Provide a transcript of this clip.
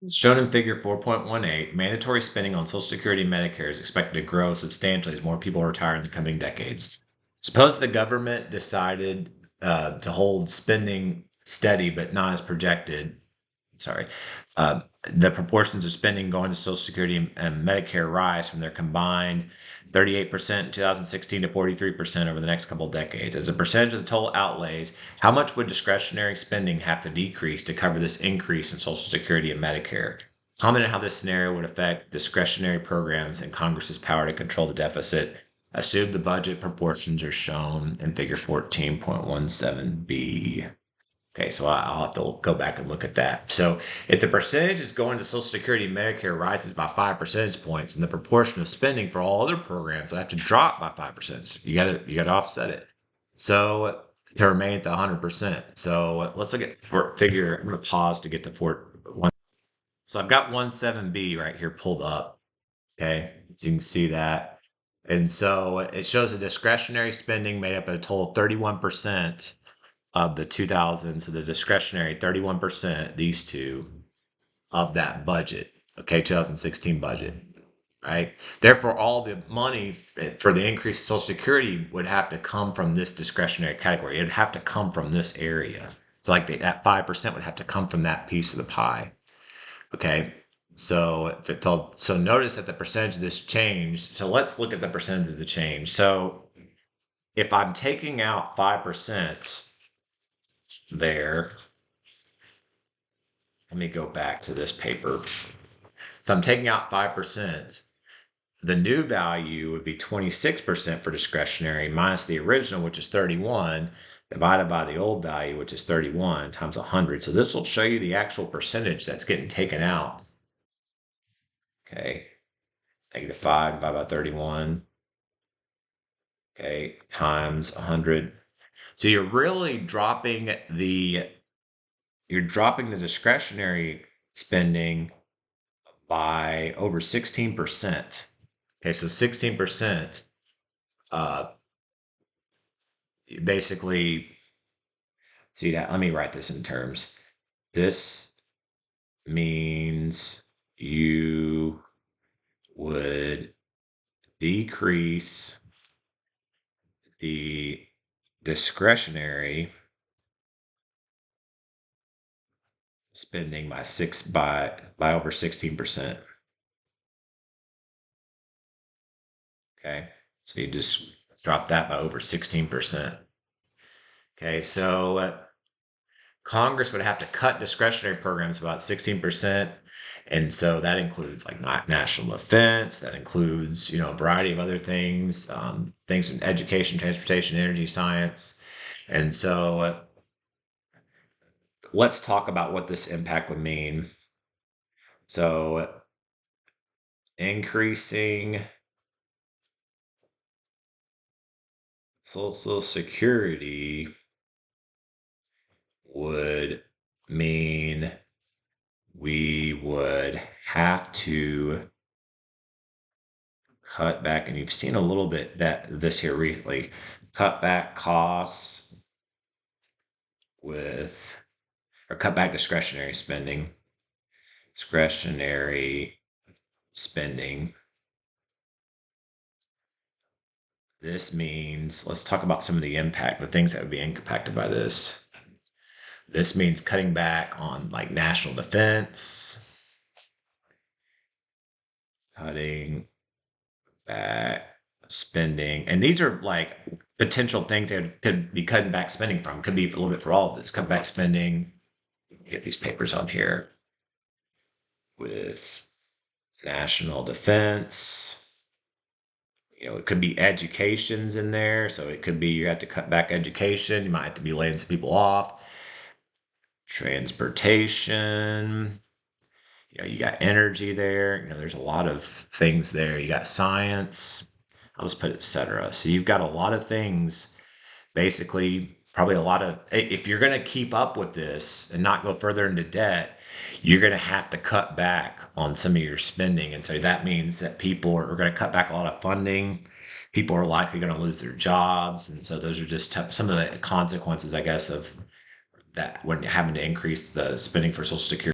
Shown in figure 4.18, mandatory spending on Social Security and Medicare is expected to grow substantially as more people retire in the coming decades. Suppose the government decided to hold spending steady but not as projected. Sorry. The proportions of spending going to Social Security and Medicare rise from their combined 38% in 2016 to 43% over the next couple of decades. As a percentage of the total outlays, how much would discretionary spending have to decrease to cover this increase in Social Security and Medicare? Comment on how this scenario would affect discretionary programs and Congress's power to control the deficit. Assume the budget proportions are shown in figure 14.17b. Okay, so I'll have to go back and look at that. So if the percentage is going to Social Security and Medicare rises by 5 percentage points, and the proportion of spending for all other programs will have to drop by 5%. So you gotta offset it. So to remain at the 100%. So let's look at figure. I'm gonna pause to get to one. So I've got 17B right here pulled up. Okay, so you can see that. And so it shows a discretionary spending made up of a total of 31% of the 2000, so the discretionary 31%, these two, of that budget, okay, 2016 budget, right? Therefore, all the money for the increased Social Security would have to come from this discretionary category. It'd have to come from this area. So like that 5% would have to come from that piece of the pie, okay? So so notice that the percentage of this changed. So let's look at the percentage of the change. So if I'm taking out 5%, there. Let me go back to this paper. So I'm taking out 5%. The new value would be 26% for discretionary minus the original, which is 31, divided by the old value, which is 31 times 100. So this will show you the actual percentage that's getting taken out. Okay, -5 divided by 31. Okay, times 100. So you're really dropping the discretionary spending by over 16%. Okay, so 16%, basically, see that, let me write this in terms. This means you would decrease the discretionary spending by over 16%. Okay, so you just drop that by over 16%. Okay, so Congress would have to cut discretionary programs about 16%. And so that includes like national defense, that includes, a variety of other things, things in education, transportation, energy, science. And so let's talk about what this impact would mean. So increasing Social Security would mean we would have to cut back, and you've seen a little bit this here recently, cut back costs or cut back discretionary spending. This means, let's talk about some of the things that would be impacted by this. This means cutting back on like national defense, cutting back spending, and these are like potential things that could be cutting back spending from. Could be a little bit for all of this. Cut back spending. Get these papers on here with national defense. It could be educations in there, so it could be you have to cut back education. You might have to be laying some people off. Transportation. You got energy there. There's a lot of things there. You got science. I'll just put etc. So you've got a lot of things, basically, probably a lot of, if you're going to keep up with this and not go further into debt, you're going to have to cut back on some of your spending. And so that means that people are going to cut back a lot of funding. People are likely going to lose their jobs. And so those are just some of the consequences, I guess, of that when having to increase the spending for Social Security.